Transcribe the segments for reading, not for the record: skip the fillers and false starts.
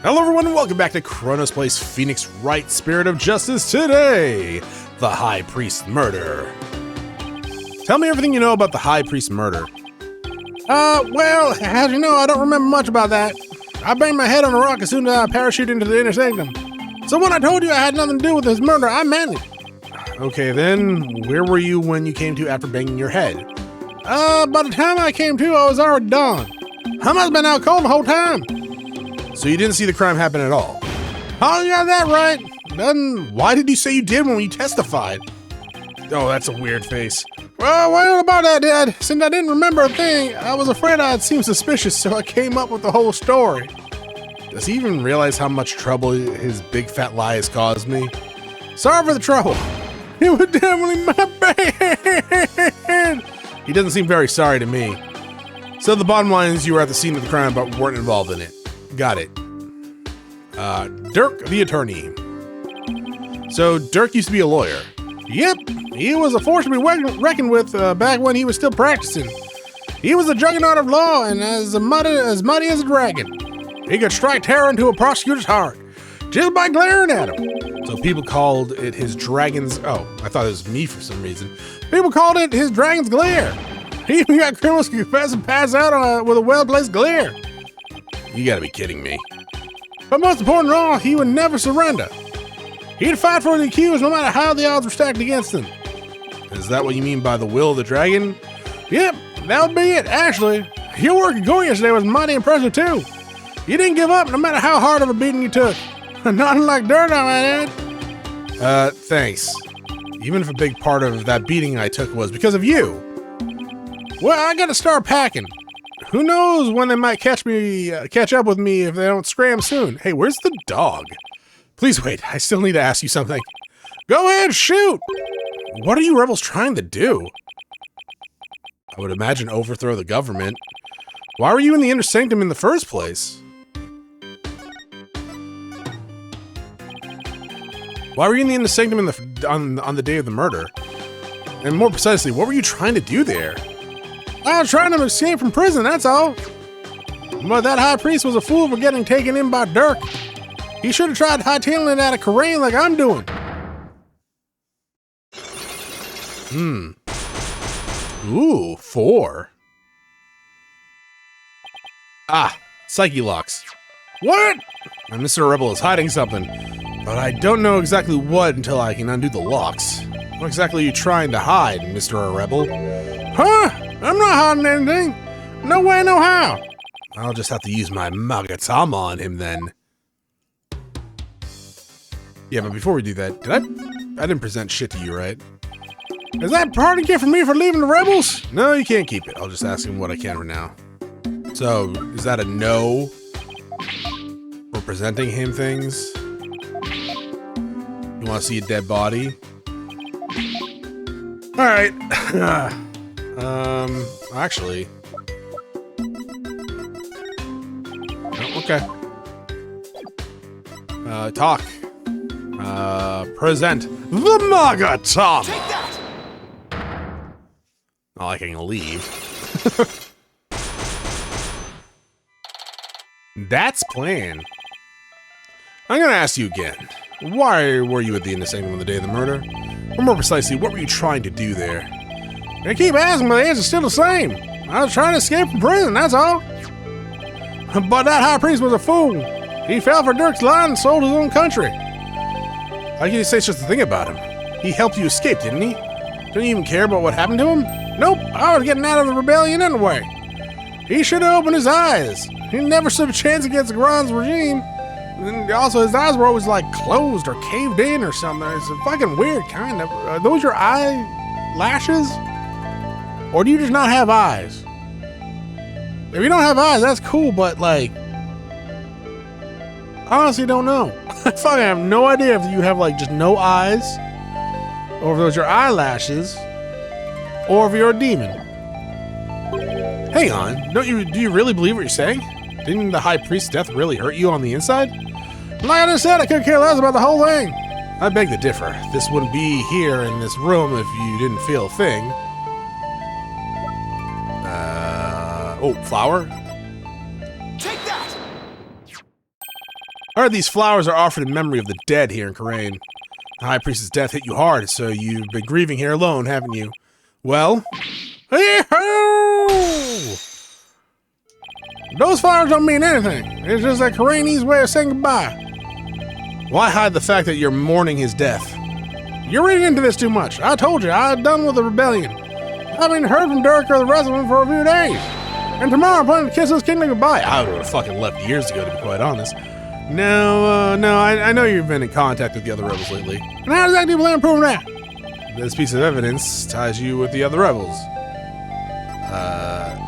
Hello everyone and welcome back to Chronos Plays Phoenix Wright Spirit of Justice today, the High Priest murder. Tell me everything you know about the High Priest murder. Well, as you know, I don't remember much about that. I banged my head on a rock as soon as I parachuted into the inner sanctum. So when I told you I had nothing to do with his murder, I meant it. Okay then, where were you when you came to after banging your head? By the time I came to, I was already done. I must have been out cold the whole time. So you didn't see the crime happen at all? Oh, you got that right. Then why did you say you did when you testified? Oh, that's a weird face. Well, what about that, Dad? Since I didn't remember a thing, I was afraid I'd seem suspicious, so I came up with the whole story. Does he even realize how much trouble his big fat lie has caused me? Sorry for the trouble. It was definitely my bad. He doesn't seem very sorry to me. So the bottom line is you were at the scene of the crime but weren't involved in it. Got it. Dirk the attorney. So Dirk used to be a lawyer. Yep, he was a force to be reckoned with back when he was still practicing. He was a juggernaut of law and as muddy as a dragon. He could strike terror into a prosecutor's heart just by glaring at him. So people called it his dragon's... Oh, I thought it was me for some reason. People called it his dragon's glare. He even got criminals to confess and pass out with a well-placed glare. You gotta be kidding me. But most important of all, he would never surrender. He'd fight for the accused no matter how the odds were stacked against him. Is that what you mean by the will of the dragon? Yep, that would be it, actually. Your work in court yesterday was mighty impressive, too. You didn't give up no matter how hard of a beating you took. Nothing like dirt, I might add. Thanks. Even if a big part of that beating I took was because of you. Well, I gotta start packing. Who knows when they might catch up with me if they don't scram soon. Hey, where's the dog? Please wait, I still need to ask you something. Go ahead, shoot! What are you rebels trying to do? I would imagine overthrow the government. Why were you in the inner sanctum in the first place? Why were you in the inner sanctum on the day of the murder? And more precisely, what were you trying to do there? I was trying to escape from prison, that's all. But that high priest was a fool for getting taken in by Dirk. He should have tried hightailing it out of Karain like I'm doing. Ooh, 4. Ah, psyche locks. What? And Mr. Rebel is hiding something, but I don't know exactly what until I can undo the locks. What exactly are you trying to hide, Mr. Rebel? Huh? I'm not hiding anything. No way, no how. I'll just have to use my Magatama on him then. Yeah, but before we do that, I didn't present shit to you, right? Is that party gift for me for leaving the rebels? No, you can't keep it. I'll just ask him what I can for now. So, is that a no for presenting him things? You want to see a dead body? All right. Actually. Oh, okay. Talk. Present the Magatama. Take that! Not like I can leave. That's plan. I'm gonna ask you again. Why were you at the inner sanctum on the day of the murder? Or more precisely, what were you trying to do there? They keep asking, but the answer's still the same. I was trying to escape from prison, that's all. But that high priest was a fool. He fell for Dirk's line and sold his own country. How can you say such a thing about him? He helped you escape, didn't he? Don't you even care about what happened to him? Nope, I was getting out of the rebellion anyway. He should have opened his eyes. He never stood a chance against the Gron's regime. And also, his eyes were always like closed or caved in or something. It's a fucking weird kind of. Are those your eyelashes? Or do you just not have eyes? If you don't have eyes, that's cool, but like, I honestly don't know. I fucking have no idea if you have like just no eyes, or if those are your eyelashes, or if you're a demon. Hang on, do you really believe what you're saying? Didn't the high priest's death really hurt you on the inside? Like I just said, I couldn't care less about the whole thing. I beg to differ. This wouldn't be here in this room if you didn't feel a thing. Oh, flower? Take that! I heard these flowers are offered in memory of the dead here in Kharain. The High Priest's death hit you hard, so you've been grieving here alone, haven't you? Well? Yee-hoo! Those flowers don't mean anything. It's just a Kharainese way of saying goodbye. Why hide the fact that you're mourning his death? You're reading into this too much. I told you, I'm done with the rebellion. I haven't heard from Dirk or the rest of them for a few days. And tomorrow I'm planning to kiss this kingdom goodbye. I would have fucking left years ago, to be quite honest. No, I know you've been in contact with the other rebels lately. And how does that do plan proving that? This piece of evidence ties you with the other rebels.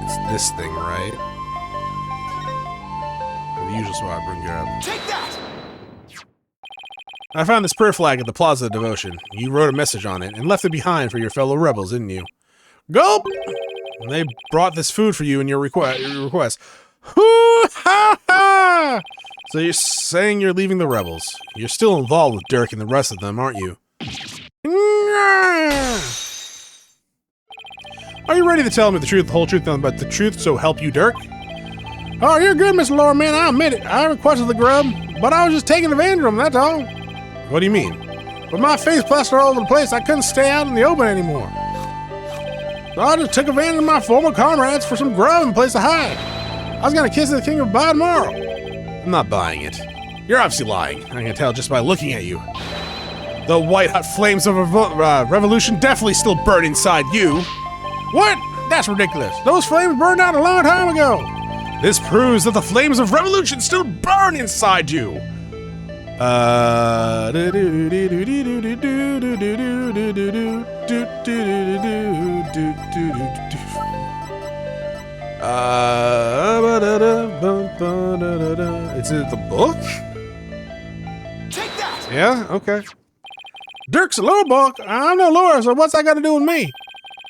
It's this thing, right? The usual spot, bring her up. Take that! I found this prayer flag at the Plaza of Devotion. You wrote a message on it and left it behind for your fellow rebels, didn't you? Gulp! They brought this food for you in your request. Hoo ha ha! So you're saying you're leaving the rebels. You're still involved with Dirk and the rest of them, aren't you? Are you ready to tell me the truth, the whole truth, nothing but the truth, so help you, Dirk? Oh, you're good, Mr. Lowerman, I admit it. I requested the grub, but I was just taking advantage of them, that's all. What do you mean? With my face plastered all over the place, I couldn't stay out in the open anymore. So I just took advantage of my former comrades for some grub and place to hide. I was gonna kiss the king goodbye tomorrow. I'm not buying it. You're obviously lying. I can tell just by looking at you. The white-hot flames of revolution definitely still burn inside you. What? That's ridiculous. Those flames burned out a long time ago. This proves that the flames of revolution still burn inside you. Is it the book? Take that! Yeah, okay. Dirk's a lore book. I'm no lawyer, so what's that got to do with me?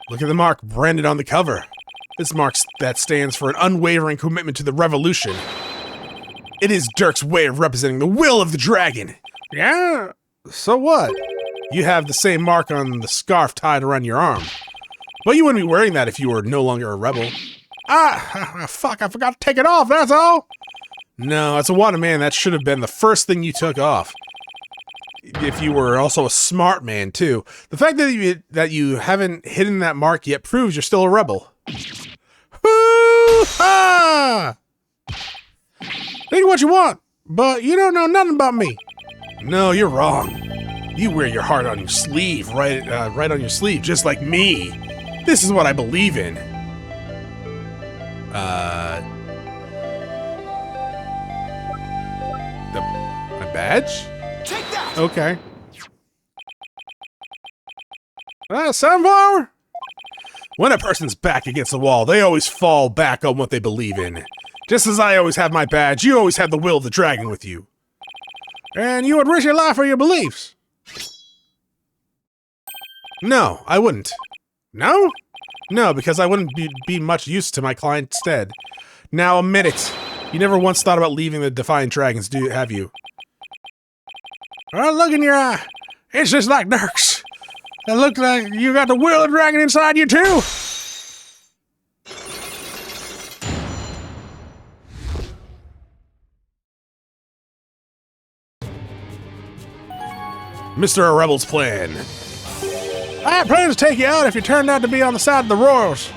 Look at the mark branded on the cover. This mark that stands for an unwavering commitment to the revolution. It is Dirk's way of representing the will of the dragon. Yeah? So what? You have the same mark on the scarf tied around your arm. But you wouldn't be wearing that if you were no longer a rebel. Fuck, I forgot to take it off, that's all. No, as a wanted man, that should have been the first thing you took off. If you were also a smart man, too. The fact that you haven't hidden that mark yet proves you're still a rebel. Hoo-ha! Think what you want, but you don't know nothing about me. No, you're wrong. You wear your heart on your sleeve, right on your sleeve, just like me. This is what I believe in. My badge? Take that! Okay. Sunflower? When a person's back against the wall, they always fall back on what they believe in. Just as I always have my badge, you always have the will of the dragon with you. And you would risk your life for your beliefs? No, I wouldn't. No? No, because I wouldn't be much use to my client instead. Now admit it. You never once thought about leaving the Defiant Dragons, have you? Well, look in your eye. It's just like Dirk's. It looks like you got the will of the dragon inside you, too. Mr. Rebel's plan. I had plans to take you out if you turned out to be on the side of the Royals.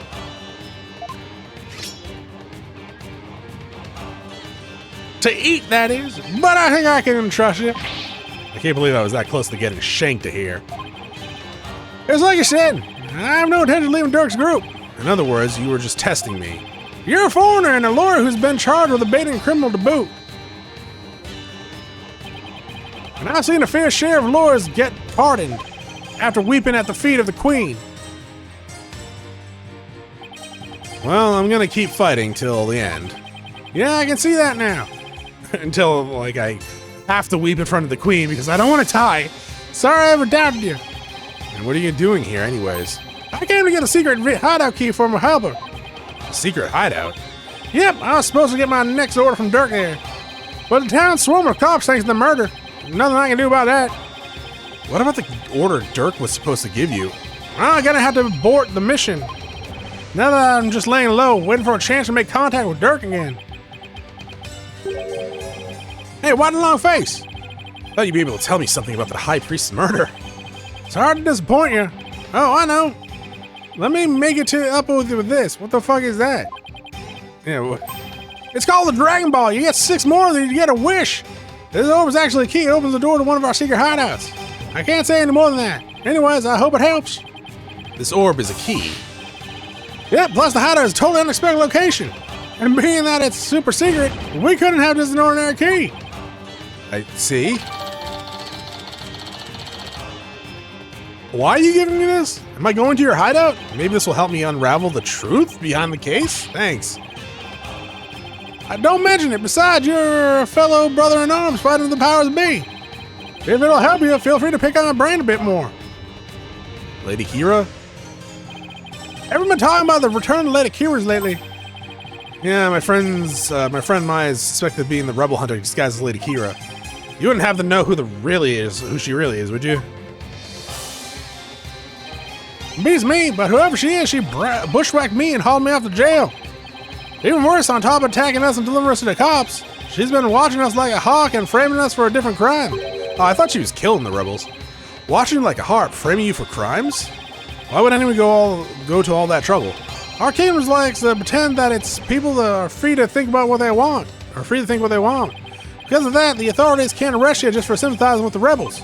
To eat, that is. But I think I can trust you. I can't believe I was that close to getting shanked to here. It's like you said, I have no intention of leaving Dirk's group. In other words, you were just testing me. You're a foreigner and a lawyer who's been charged with abating a criminal to boot. And I've seen a fair share of lawyers get pardoned after weeping at the feet of the Queen. Well, I'm gonna keep fighting till the end. Yeah, I can see that now. Until, like, I have to weep in front of the Queen because I don't want to die. Sorry I ever doubted you. And what are you doing here anyways? I came to get a secret hideout key from a helper. A secret hideout? Yep, I was supposed to get my next order from Dirk here. But the town swarm of cops thanks to the murder. Nothing I can do about that. What about the order Dirk was supposed to give you? Well, I'm gonna have to abort the mission. Now that I'm just laying low, waiting for a chance to make contact with Dirk again. Hey, why the long face? Thought you'd be able to tell me something about the High Priest's murder. It's hard to disappoint you. Oh, I know. Let me make it up with this. What the fuck is that? Yeah, It's called the Dragon Ball. You get 6 more than you get a wish. This orb is actually a key. It opens the door to one of our secret hideouts. I can't say any more than that. Anyways, I hope it helps. this orb is a key. Yeah, plus the hideout is a totally unexpected location. And being that it's super secret, we couldn't have just an ordinary key. I see. Why are you giving me this? Am I going to your hideout? Maybe this will help me unravel the truth behind the case? Thanks. Don't mention it. Besides, you're a fellow brother-in-arms fighting the powers that be. If it'll help you, feel free to pick on my brain a bit more. Lady Kee'ra? Everyone been talking about the return of Lady Kee'ras lately. Yeah, my friend Maya is suspected of being the rebel hunter disguised as Lady Kee'ra. You wouldn't have to know who she really is, would you? Beats me, but whoever she is, she bushwhacked me and hauled me off to jail. Even worse, on top of attacking us and delivering us to the cops, she's been watching us like a hawk and framing us for a different crime. Oh, I thought she was killing the rebels. Watching you like a harp, framing you for crimes? Why would anyone go to all that trouble? Our kingdom likes to pretend that it's people that are free to think about what they want, or free to think what they want. Because of that, the authorities can't arrest you just for sympathizing with the rebels.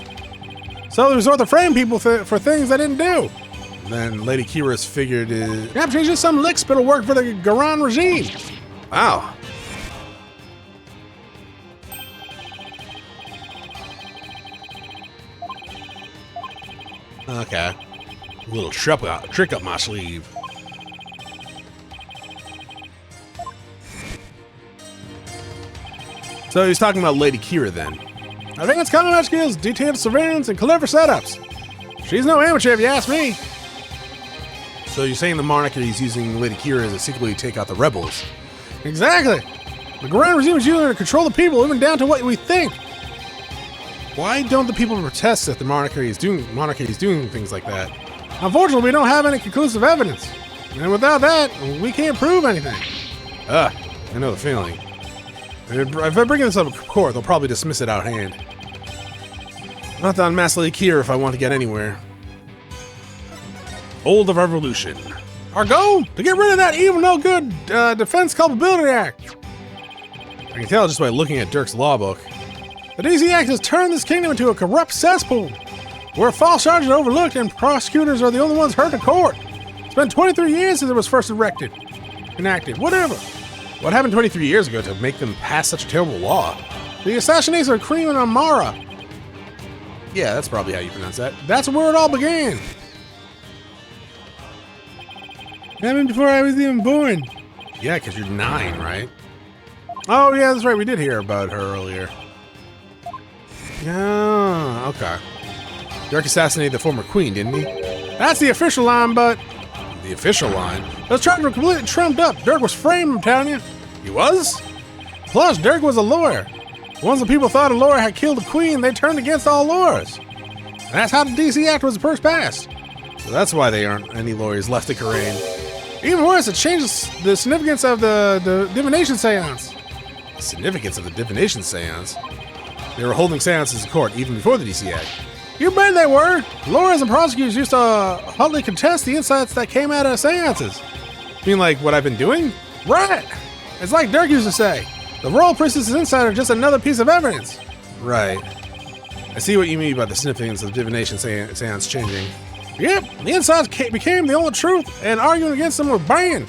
So they resort to frame people for things they didn't do. Then Lady Kee'ra's figured it... Yep, she's just some lick spit'll work for the Garan regime. Wow. Okay. A little trick up my sleeve. So he's talking about Lady Kee'ra then. I think it's combat skills, detailed surveillance, and clever setups. She's no amateur if you ask me. So you're saying the monarchy is using Lady Kee'ra as a secretly to take out the rebels? Exactly. The Grand Regime is using her to control the people, even down to what we think. Why don't the people protest that the monarchy is doing things like that? Unfortunately, we don't have any conclusive evidence. And without that, we can't prove anything. I know the feeling. If I bring this up to court, they'll probably dismiss it out of hand. Not to unmask Lady Kee'ra if I want to get anywhere. Hold the revolution. Our goal? To get rid of that evil, no good Defense Culpability Act. I can tell just by looking at Dirk's law book. The DC Act has turned this kingdom into a corrupt cesspool, where false charges are overlooked and prosecutors are the only ones heard in court. It's been 23 years since it was first enacted, whatever. What happened 23 years ago to make them pass such a terrible law? The assassination of Cream and Amara. Yeah, that's probably how you pronounce that. That's where it all began. Happened before I was even born. Yeah, because you're 9, right? Oh, yeah, that's right. We did hear about Her earlier. Yeah, okay. Dirk assassinated the former queen, didn't he? That's the official line, but... The official line? Those charges were completely trumped up. Dirk was framed, I'm telling you. He was? Plus, Dirk was a lawyer. Once the people thought a lawyer had killed the queen, they turned against all lawyers. And that's how the DC Act was first passed. So that's why there aren't any lawyers left to Karain. Even worse, it changes the significance of the divination seance. The significance of the divination seance? They were holding seances in court even before the DC Act. You bet they were. Lawyers and prosecutors used to hotly contest the insights that came out of seances. You mean like what I've been doing? Right. It's like Dirk used to say, the royal priestess's insight are just another piece of evidence. Right. I see what you mean by the significance of the divination seance changing. Yep, the insights became the only truth, and arguing against them were banned.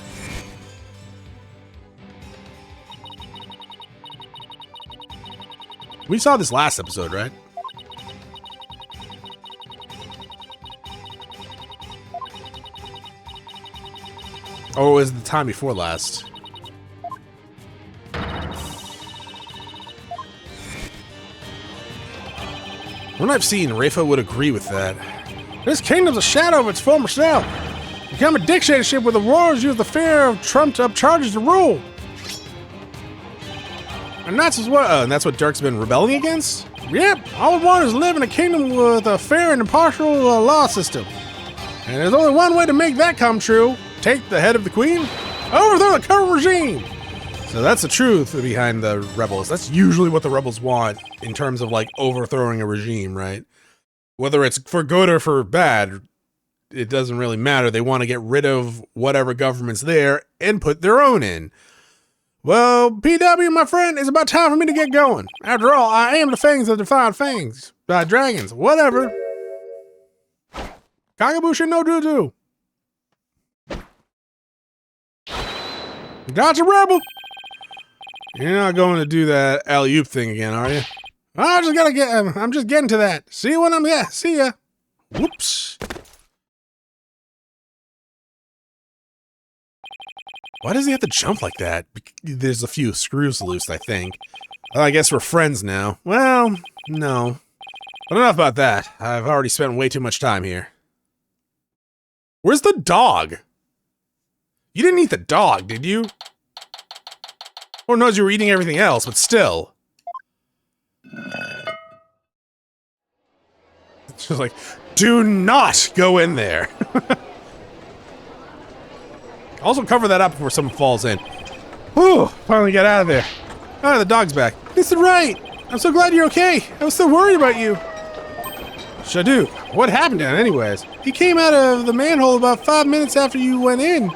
We saw this last episode, right? Or was it the time before last? From what I've seen, Rafa would agree with that. This kingdom's a shadow of its former self. Become a dictatorship where the rulers use the fear of trumped-up charges to rule. And that's what Dirk's been rebelling against? Yep, all we want is to live in a kingdom with a fair and impartial law system. And there's only one way to make that come true. Take the head of the queen? Overthrow the current regime. So that's the truth behind the rebels. That's usually what the rebels want in terms of like overthrowing a regime, right? Whether it's for good or for bad, it doesn't really matter. They want to get rid of whatever government's there and put their own in. Well, PW, my friend, it's about time for me to get going. After all, I am the fangs of defiled fangs. Dragons, whatever. Kagabusha no doo-doo. Gotcha, rebel. You're not going to do that alley-oop thing again, are you? I'm just getting to that. See you when I'm there. See ya. Whoops. Why does he have to jump like that? There's a few screws loose, I think. Well, I guess we're friends now. Well, no. But enough about that. I've already spent way too much time here. Where's the dog? You didn't eat the dog, did you? Lord knows you were eating everything else, but still. She's like, do not go in there. Also cover that up before someone falls in. Whew, finally get out of there. Ah, the dog's back. Mr. Wright, I'm so glad you're okay. I was so worried about you. Shadu, what happened to him anyways? He came out of the manhole about 5 minutes after you went in.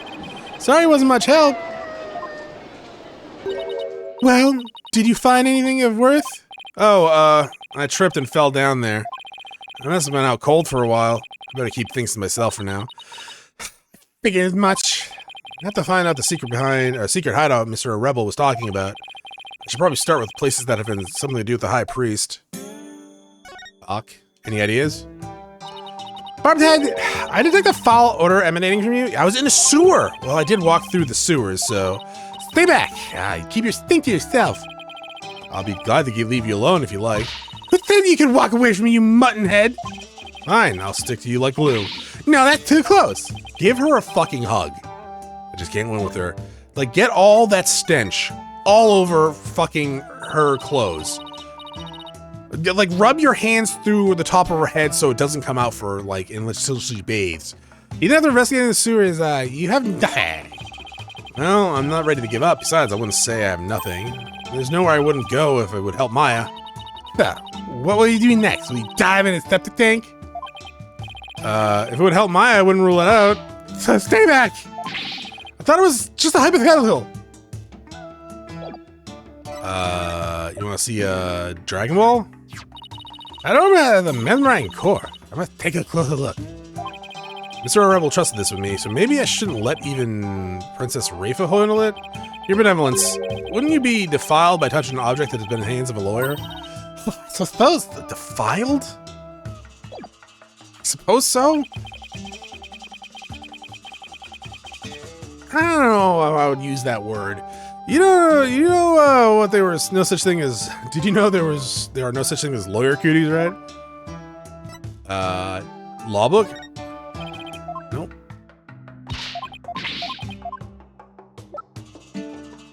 Sorry it wasn't much help. Well, did you find anything of worth? Oh, I tripped and fell down there. I must have been out cold for a while. I better keep things to myself for now. Figured as much. I have to find out the secret hideout Mr. Rebel was talking about. I should probably start with places that have been something to do with the High Priest. Doc, any ideas? Barbhead, I detect a foul odor emanating from you. I was in a sewer. Well, I did walk through the sewers, so stay back. Keep your stink to yourself. I'll be glad to leave you alone if you like. Who said you could walk away from me, you mutton head? Fine, I'll stick to you like glue. No, that's too close. Give her a fucking hug. I just can't win with her. Like, get all that stench all over fucking her clothes. Like, rub your hands through the top of her head so it doesn't come out for, like, until she bathes. You didn't have to investigate in the sewers, you have nothing. Well, I'm not ready to give up. Besides, I wouldn't say I have nothing. There's nowhere I wouldn't go if it would help Maya. What will you do next? Will you dive in a septic tank? If it would help Maya, I wouldn't rule it out. So stay back! I thought it was just a hypothetical. You wanna see a Dragon Ball? I don't have the mesmerizing core. I must take a closer look. Mr. Rebel trusted this with me, so maybe I shouldn't let even Princess Rafa handle it? Your benevolence. Wouldn't you be defiled by touching an object that has been in the hands of a lawyer? I suppose defiled? I suppose so? I don't know how I would use that word. You know what there was no such thing as. Did you know there are no such thing as lawyer cooties, right? Law book? Nope.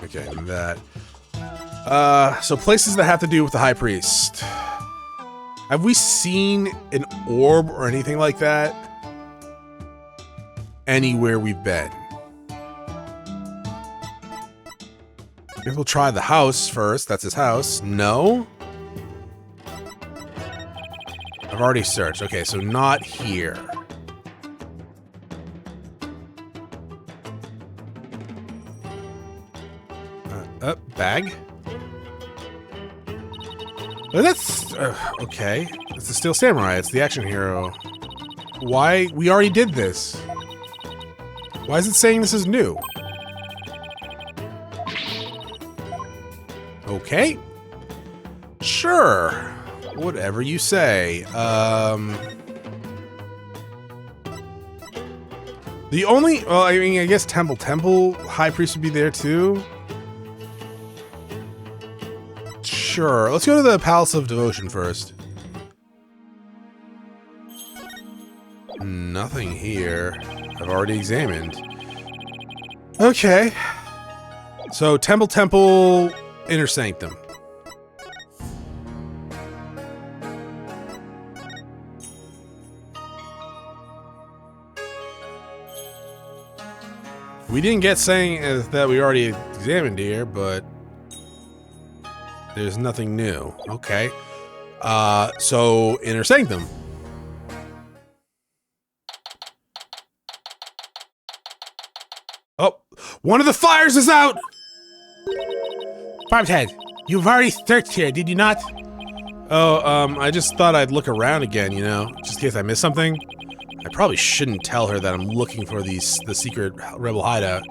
Okay, that. So places that have to do with the High Priest. Have we seen an orb or anything like that anywhere we've been? Guess we'll try the house first. That's his house. No? I've already searched. Okay, so not here. Bag? Well, that's... okay. It's the Steel Samurai. It's the action hero. Why? We already did this. Why is it saying this is new? Okay. Sure. Whatever you say. The only... Well, I mean, I guess Temple High Priest would be there too. Sure. Let's go to the Palace of Devotion first. Nothing here. I've already examined. Okay. So, Temple, Inner Sanctum. We didn't get saying that we already examined here, but there's nothing new. Okay. So inner sanctum. Oh, one of the fires is out! Bobhead, you've already searched here, did you not? Oh, I just thought I'd look around again, you know, just in case I missed something. I probably shouldn't tell her that I'm looking for the secret rebel hideout.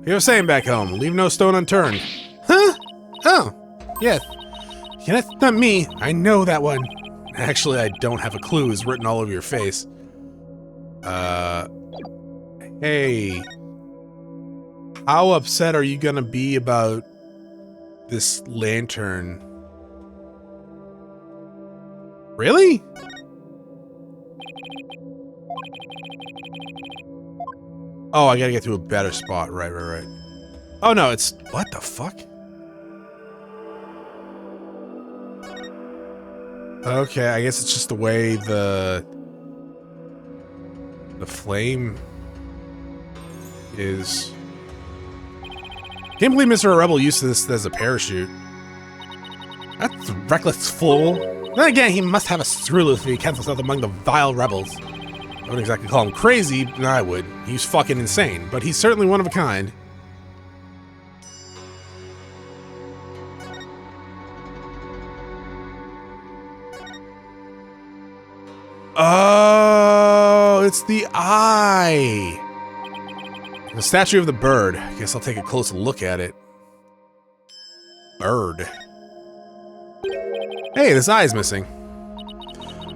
You were saying back home, leave no stone unturned. Huh? Oh, yes. Yeah, that's not me. I know that one. Actually, I don't have a clue. It's written all over your face. Hey. How upset are you gonna be about this lantern? Really? Oh, I gotta get to a better spot. Right. Oh no, it's... What the fuck? Okay, I guess it's just the way the flame is... Can't believe Mr. Rebel used this as a parachute. That's a reckless fool. Then again, he must have a screw if he counts himself among the vile rebels. I wouldn't exactly call him crazy. No, I would. He's fucking insane, but he's certainly one of a kind. Oh, it's the eye. The statue of the bird. I guess I'll take a closer look at it. Bird. Hey, this eye's missing.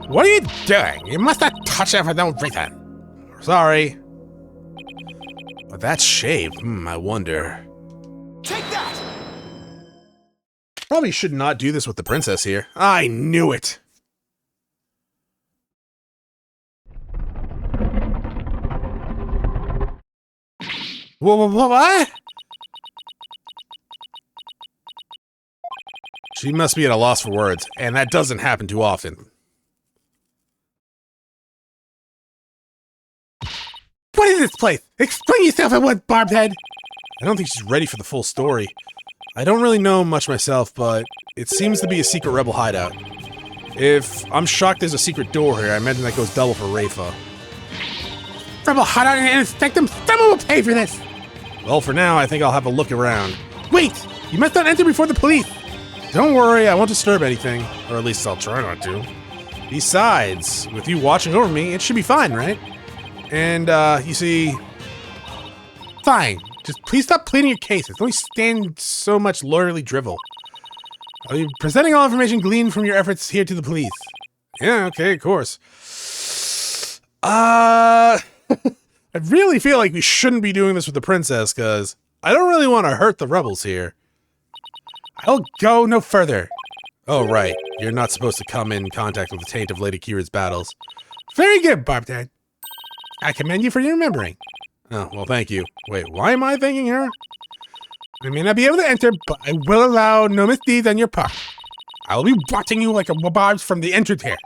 What are you doing? You must not touch it for no reason. Sorry. But that's shaved. I wonder. Take that! Probably should not do this with the princess here. I knew it. What? She must be at a loss for words, and that doesn't happen too often. What is this place? Explain yourself at once, Barbhead. I don't think she's ready for the full story. I don't really know much myself, but it seems to be a secret rebel hideout. If I'm shocked there's a secret door here, I imagine that goes double for Rafa. Rebel hideout and sanctum, someone will pay for this. Well, for now, I think I'll have a look around. Wait! You must not enter before the police. Don't worry, I won't disturb anything. Or at least I'll try not to. Besides, with you watching over me, it should be fine, right? And, you see... Fine. Just please stop pleading your cases. Don't stand so much lawyerly drivel. Are you presenting all information gleaned from your efforts here to the police? Yeah, okay, of course. I really feel like we shouldn't be doing this with the princess, because I don't really want to hurt the rebels here. I'll go no further. Oh, right. You're not supposed to come in contact with the taint of Lady Kee'ra's battles. Very good, Barbhead. I commend you for your remembering. Oh, well, thank you. Wait, why am I thanking her? I may not be able to enter, but I will allow no misdeeds on your part. I will be watching you like a wabarbs from the entrance here.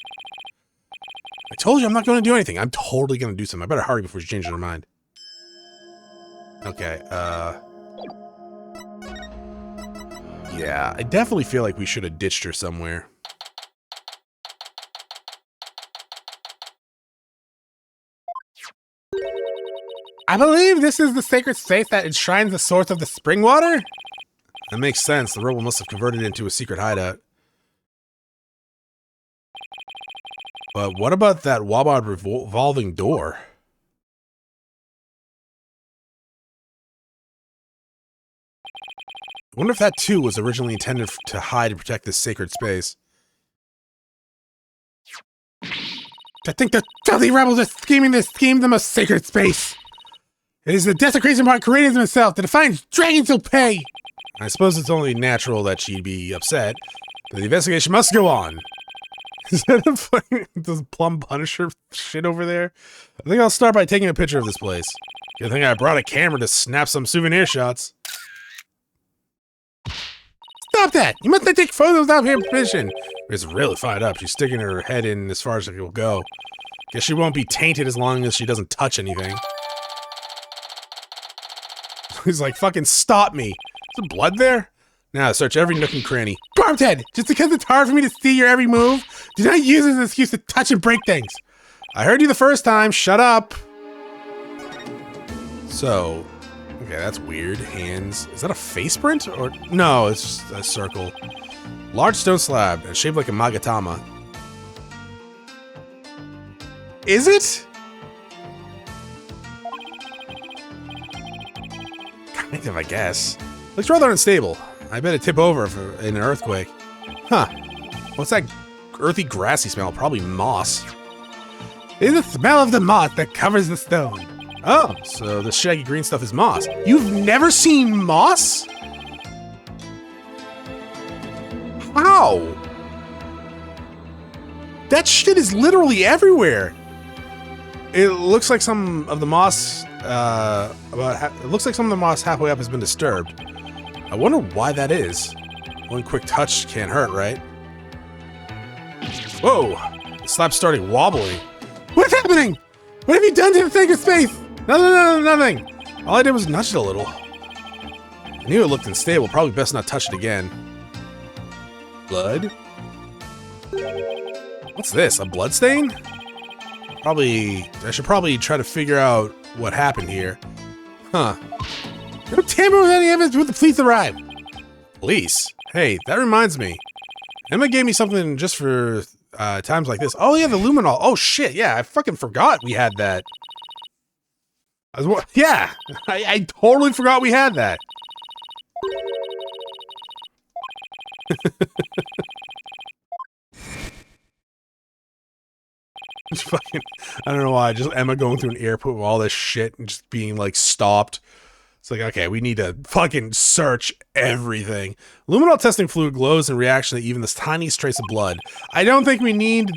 I told you I'm not going to do anything. I'm totally going to do something. I better hurry before she changes her mind. Okay, yeah, I definitely feel like we should have ditched her somewhere. I believe this is the sacred safe that enshrines the source of the spring water? That makes sense. The rebel must have converted it into a secret hideout. But what about that Wabard revolving door? I wonder if that too was originally intended to hide and protect this sacred space. To think the filthy rebels are scheming this scheme the most sacred space. It is the desecration part created himself. The defiant dragons will pay. I suppose it's only natural that she'd be upset, but the investigation must go on. Is that a fucking the Plumed Punisher shit over there? I think I'll start by taking a picture of this place. Good thing I brought a camera to snap some souvenir shots. Stop that! You must not take photos without her permission. It's really fired up. She's sticking her head in as far as it will go. Guess she won't be tainted as long as she doesn't touch anything. He's like, fucking stop me. Is there blood there? Now search every nook and cranny. Garbed head! Just because it's hard for me to see your every move, do not use it as an excuse to touch and break things. I heard you the first time. Shut up. So, okay, that's weird. Hands. Is that a face print? Or no, it's just a circle. Large stone slab, shaped like a magatama. Is it? Kind of, I guess. Looks rather unstable. I bet it'd tip over in an earthquake. Huh. What's that earthy, grassy smell? Probably moss. It is the smell of the moss that covers the stone. Oh, so the shaggy green stuff is moss. You've never seen moss? How? That shit is literally everywhere. It looks like some of the moss, it looks like some of the moss halfway up has been disturbed. I wonder why that is. One quick touch can't hurt, right? Whoa! The slab's starting wobbling. What's happening? What have you done to the thing of space? Nothing. All I did was nudge it a little. I knew it looked unstable. Probably best not touch it again. Blood? What's this? A blood stain? I should probably try to figure out what happened here. Huh. Don't tamper with any evidence when the police arrive. Police? Hey, that reminds me. Emma gave me something just for times like this. Oh yeah, the luminol. Oh shit, yeah, I fucking forgot we had that. Yeah, I totally forgot we had that. Fucking, I don't know why, just Emma going through an airport with all this shit and just being like stopped. It's like, okay, we need to fucking search everything. Luminol testing fluid glows in reaction to even this tiniest trace of blood. I don't think we need,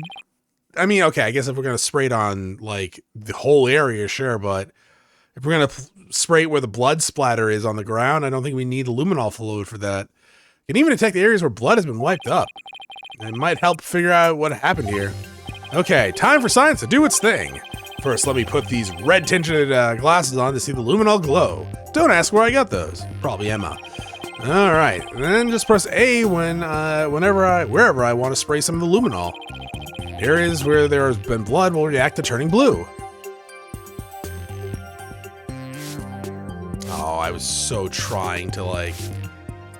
I mean, okay, I guess if we're gonna spray it on like the whole area, sure, but if we're gonna spray it where the blood splatter is on the ground, I don't think we need luminol fluid for that. It can even detect the areas where blood has been wiped up. It might help figure out what happened here. Okay, time for science to do its thing. First, let me put these red tinted glasses on to see the luminol glow. Don't ask where I got those. Probably Emma. All right, then just press A wherever I want to spray some of the luminol. Areas where there has been blood will react to turning blue. Oh, I was so trying to like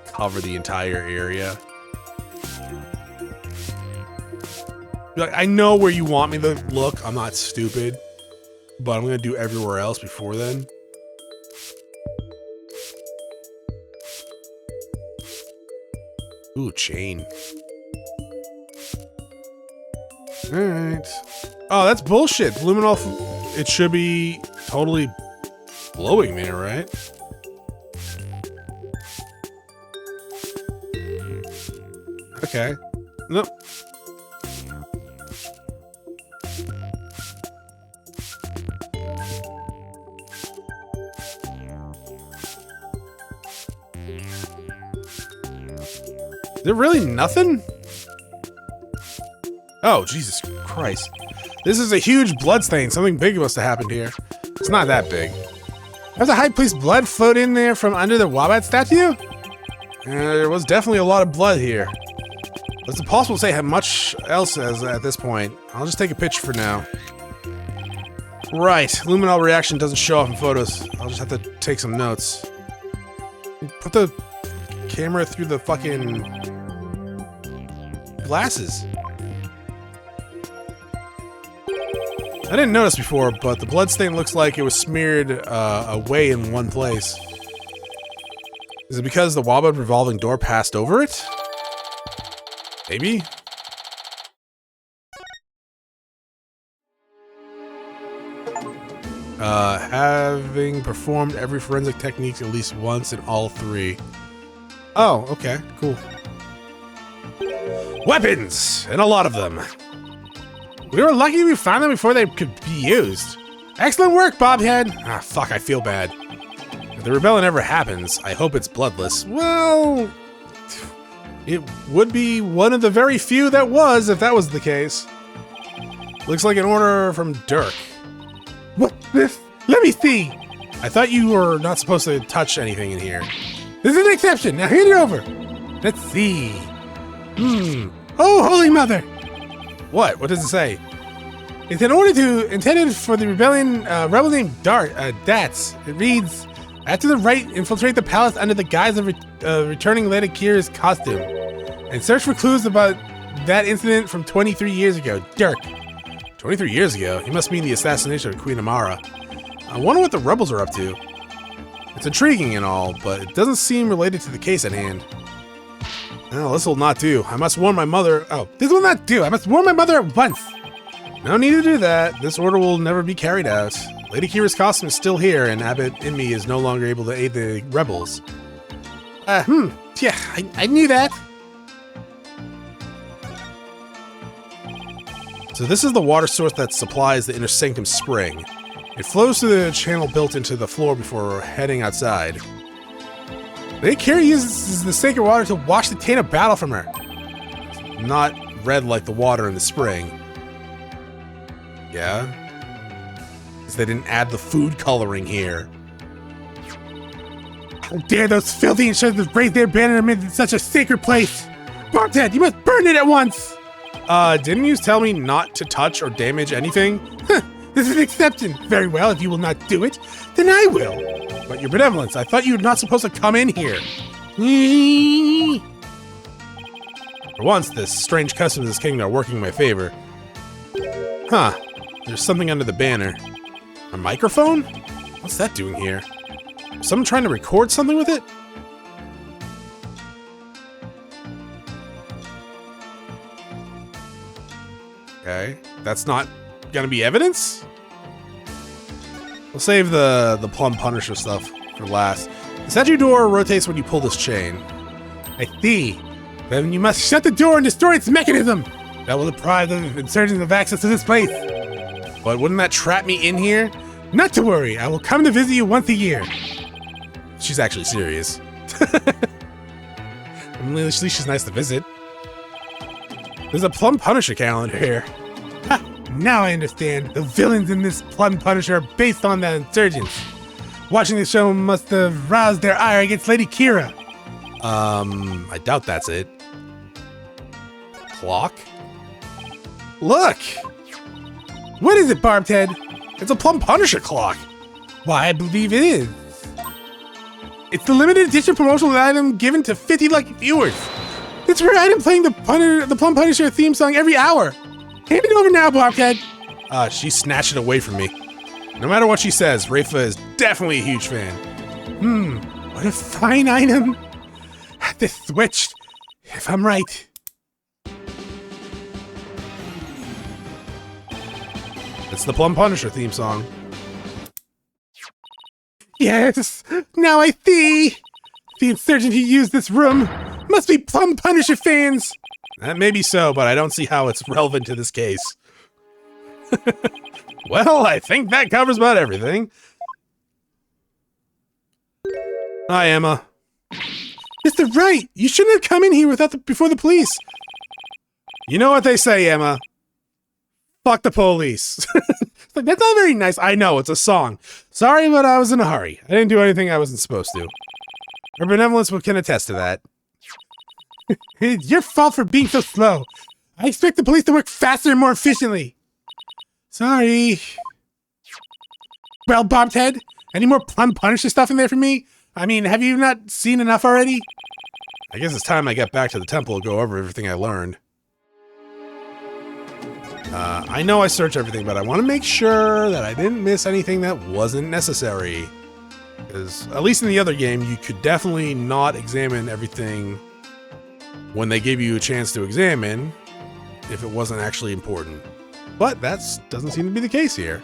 cover the entire area. Like, I know where you want me to look. I'm not stupid, but I'm gonna do everywhere else before then. Ooh, chain. All right. Oh, that's bullshit. Luminol. It should be totally glowing there, right? Okay. Nope. Is there really nothing? Oh, Jesus Christ. This is a huge blood stain. Something big must have happened here. It's not that big. Has a high priest blood flowed in there from under the Wombat statue? There was definitely a lot of blood here. It's impossible to say how much else as at this point. I'll just take a picture for now. Right, luminol reaction doesn't show up in photos. I'll just have to take some notes. Put the camera through the fucking glasses. I didn't notice before, but the bloodstain looks like it was smeared away in one place. Is it because the Wombat revolving door passed over it? Maybe? Having performed every forensic technique at least once in all three. Oh, okay, cool. Weapons! And a lot of them. We were lucky we found them before they could be used. Excellent work, Bobhead! Ah, fuck, I feel bad. If the rebellion ever happens, I hope it's bloodless. Well, it would be one of the very few that was, if that was the case. Looks like an order from Dirk. What this? Let me see! I thought you were not supposed to touch anything in here. This is an exception. Now hand it over. Let's see. Oh, Holy Mother. What? What does it say? It's intended for the rebel named Dats. It reads, after the Wright infiltrate the palace under the guise of returning Lady Kee'ra's costume, and search for clues about that incident from 23 years ago. Dirk. 23 years ago? He must mean the assassination of Queen Amara. I wonder what the rebels are up to. It's intriguing and all, but it doesn't seem related to the case at hand. No, this will not do. I must warn my mother. Oh, this will not do. I must warn my mother at once. No need to do that. This order will never be carried out. Lady Kee'ra's costume is still here, and Abbot Inmi is no longer able to aid the rebels. Yeah, I knew that. So this is the water source that supplies the inner sanctum spring. It flows through the channel built into the floor before heading outside. Lady Kee'ra uses the sacred water to wash the taint of battle from her. Not red like the water in the spring. Yeah? Because they didn't add the food coloring here. How dare those filthy insurgents raise their banner amid such a sacred place! Barthead, you must burn it at once! Didn't you tell me not to touch or damage anything? This is an exception. Very well, if you will not do it, then I will. But your benevolence, I thought you were not supposed to come in here. For once, this strange custom of this kingdom are working in my favor. Huh. There's something under the banner. A microphone? What's that doing here? Is someone trying to record something with it? Okay. That's not gonna be evidence? We'll save the Plumed Punisher stuff for last. The statue door rotates when you pull this chain. I see. Then you must shut the door and destroy its mechanism. That will deprive the insurgents of access to this place. But wouldn't that trap me in here? Not to worry. I will come to visit you once a year. She's actually serious. I mean, at least she's nice to visit. There's a Plumed Punisher calendar here. Ha! Now I understand. The villains in this Plumed Punisher are based on the insurgents. Watching the show must have roused their ire against Lady Kee'ra. I doubt that's it. Clock? Look! What is it, Barbed Head? It's a Plumed Punisher clock. Why, I believe it is. It's the limited edition promotional item given to 50 lucky viewers. It's a rare item playing the Plumed Punisher theme song every hour. Hand it over now, Barbed Head. She snatched it away from me. No matter what she says, Rafa is definitely a huge fan. What a fine item. This switched, if I'm right. It's the Plumed Punisher theme song. Yes, now I see. The insurgent who used this room must be Plumed Punisher fans. That may be so, but I don't see how it's relevant to this case. Well, I think that covers about everything. Hi, Emma. Mr. Wright, you shouldn't have come in here before the police. You know what they say, Emma. Fuck the police. It's like, that's not very nice. I know, it's a song. Sorry, but I was in a hurry. I didn't do anything I wasn't supposed to. Her benevolence can attest to that. It's your fault for being so slow. I expect the police to work faster and more efficiently. Sorry. Well, Barbed Head, any more Plumed Punisher stuff in there for me? I mean, have you not seen enough already? I guess it's time I get back to the temple to go over everything I learned. I know I searched everything, but I want to make sure that I didn't miss anything that wasn't necessary. Because, at least in the other game, you could definitely not examine everything when they gave you a chance to examine if it wasn't actually important. But that doesn't seem to be the case here.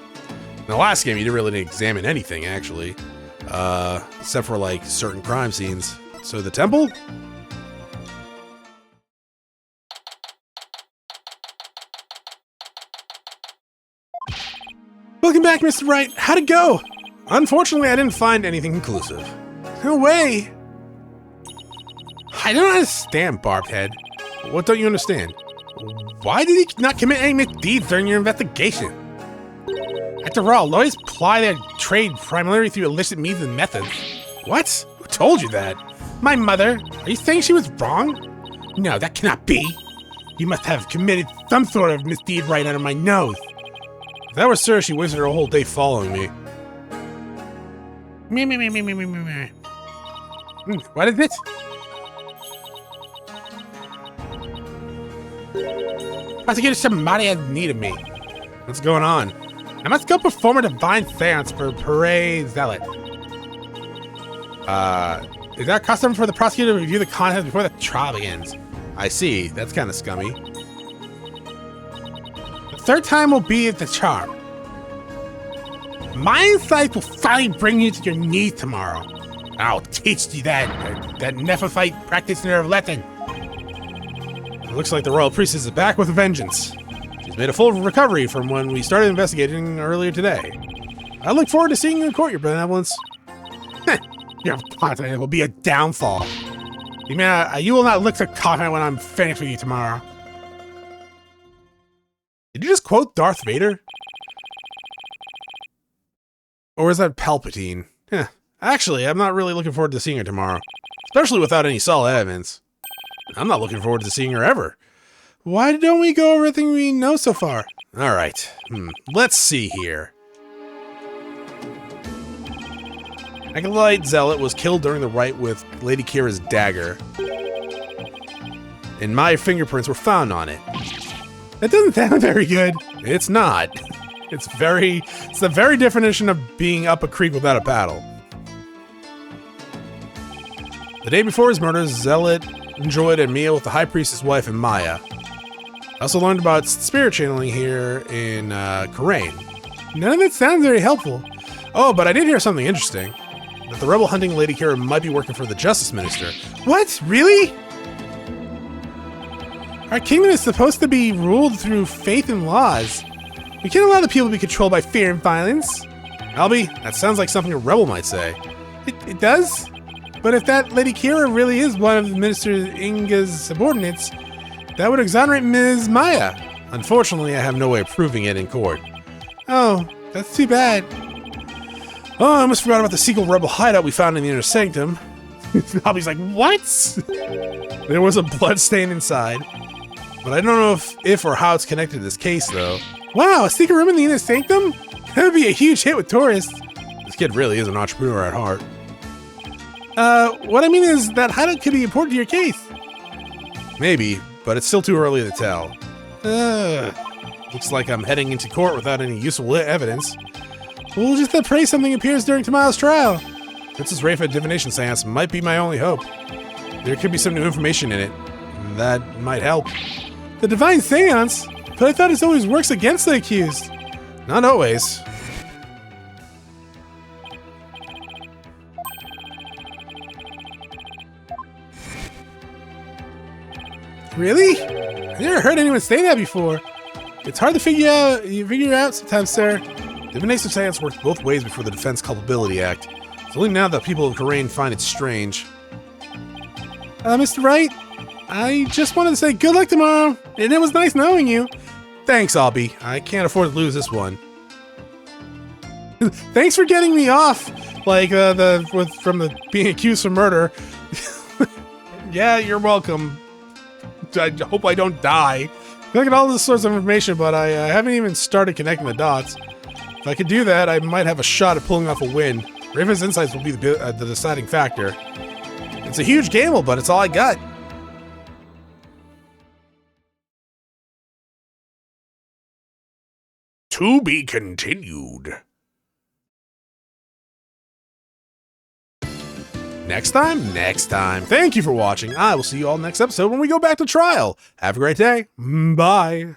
In the last game, you didn't really examine anything, actually. Except for, like, certain crime scenes. So the temple? Welcome back, Mr. Wright. How'd it go? Unfortunately, I didn't find anything conclusive. No way. I don't understand, Barbed Head. What don't you understand? Why did he not commit any misdeeds during your investigation? After all, lawyers ply their trade primarily through illicit means and methods. What? Who told you that? My mother. Are you saying she was wrong? No, that cannot be. You must have committed some sort of misdeed right under my nose. If that were Sir, she wasted her whole day following me. Me. What is it? Prosecutor somebody has need of me. What's going on? I must go perform a divine seance for Parade Zealot. Is that custom for the prosecutor to review the contents before the trial begins? I see. That's kind of scummy. The third time will be the charm. My insight will finally bring you to your knees tomorrow. I'll teach you that neophyte practitioner of Latin. It looks like the royal priestess is back with a vengeance. She's made a full recovery from when we started investigating earlier today. I look forward to seeing you in court, Your Benevolence. Your confidence will be a downfall. You mean you will not look so confident when I'm finished with you tomorrow? Did you just quote Darth Vader? Or is that Palpatine? Actually, I'm not really looking forward to seeing her tomorrow. Especially without any solid evidence. I'm not looking forward to seeing her ever. Why don't we go over everything we know so far? Alright, let's see here. Acolyte Zealot was killed during the rite with Lady Kee'ra's dagger. And my fingerprints were found on it. That doesn't sound very good. It's not. It's the very definition of being up a creek without a paddle. The day before his murder, Zealot enjoyed a meal with the High Priestess' wife and Maya. I also learned about spirit channeling here in Khura'in. None of it sounds very helpful. Oh, but I did hear something interesting. That the rebel hunting Lady Kee'ra might be working for the Justice Minister. What? Really? Our kingdom is supposed to be ruled through faith and laws. We can't allow the people to be controlled by fear and violence. Albie, that sounds like something a rebel might say. It does? But if that Lady Kee'ra really is one of Minister Inga's subordinates, that would exonerate Ms. Maya. Unfortunately, I have no way of proving it in court. Oh, that's too bad. Oh, I almost forgot about the secret rebel hideout we found in the inner sanctum. Albie's like, what? There was a blood stain inside. But I don't know if or how it's connected to this case, though. Wow, a secret room in the inner sanctum? That would be a huge hit with tourists. This kid really is an entrepreneur at heart. What I mean is that hideout could be important to your case. Maybe, but it's still too early to tell. Looks like I'm heading into court without any useful evidence. We'll just pray something appears during tomorrow's trial. Princess Rafa divination seance might be my only hope. There could be some new information in it. That might help. The divine seance? But I thought it always works against the accused. Not always. Really? I never heard anyone say that before. It's hard to figure out sometimes, sir. Divination seance works both ways before the Defense Culpability Act. It's only now that people of Khura'in find it strange. Mr. Wright, I just wanted to say good luck tomorrow, and it was nice knowing you. Thanks, Albie. I can't afford to lose this one. Thanks for getting me off, like from being accused of murder. Yeah, you're welcome. I hope I don't die. Look at all this sorts of information, but I haven't even started connecting the dots. If I could do that, I might have a shot at pulling off a win. Raven's insights will be the deciding factor. It's a huge gamble, but it's all I got. To be continued. Next time? Next time. Thank you for watching. I will see you all next episode when we go back to trial. Have a great day. Bye.